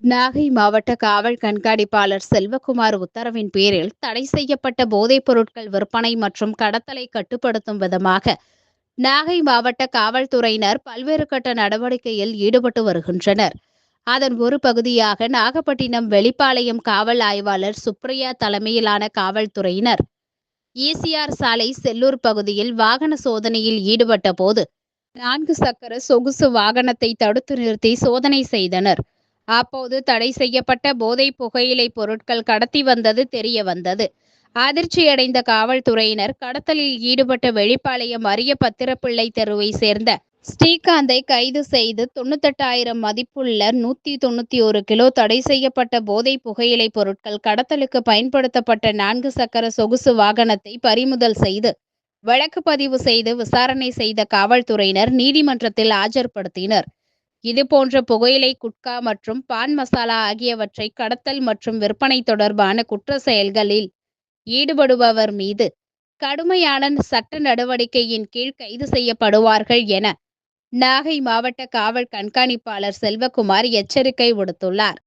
நாகை மாவட்ட காவல் கண்காணிப்பாளர் செல்வகுமார் உத்தரவின் பேரில் தடை செய்யப்பட்ட போதைப் பொருட்கள் விற்பனை மற்றும் கடத்தலை கட்டுப்படுத்தும் விதமாக நாகை மாவட்ட காவல்துறையினர் பல்வேறு கட்ட நடவடிக்கையில் ஈடுபட்டு வருகின்றனர். அதன் ஒரு பகுதியாக நாகப்பட்டினம் வெளிப்பாளையம் காவல் ஆய்வாளர் சுப்ரியா தலைமையிலான காவல்துறையினர் ஈசிஆர் சாலை செல்லூர் பகுதியில் வாகன சோதனையில் ஈடுபட்ட போது 4 சக்கர சொகுசு வாகனத்தை தடுத்து நிறுத்தி சோதனை செய்தனர். அப்போது தடை செய்யப்பட்ட போதை புகையிலை பொருட்கள் கடத்தி வந்தது தெரிய வந்தது. அதிர்ச்சியடைந்த காவல்துறையினர் கடத்தலில் ஈடுபட்ட வெளிப்பாளையம் அரிய பத்திரப்பிள்ளை தெருவை சேர்ந்த ஸ்ரீகாந்தை கைது செய்து 98,000 மதிப்புள்ள 191 கிலோ தடை செய்யப்பட்ட போதை புகையிலை பொருட்கள் கடத்தலுக்கு பயன்படுத்தப்பட்ட 4 சக்கர சொகுசு வாகனத்தை பறிமுதல் செய்து வழக்கு பதிவு செய்து விசாரணை செய்த காவல்துறையினர் நீதிமன்றத்தில் ஆஜர்படுத்தினர். இதுபோன்ற புகையிலை, குட்கா மற்றும் பான் மசாலா ஆகியவற்றை கடத்தல் மற்றும் விற்பனை தொடர்பான குற்ற செயல்களில் ஈடுபடுபவர் மீது கடுமையான சட்ட நடவடிக்கையின் கீழ் கைது செய்யப்படுவார்கள் என நாகை மாவட்ட காவல் கண்காணிப்பாளர் செல்வகுமார் எச்சரிக்கை விடுத்துள்ளார்.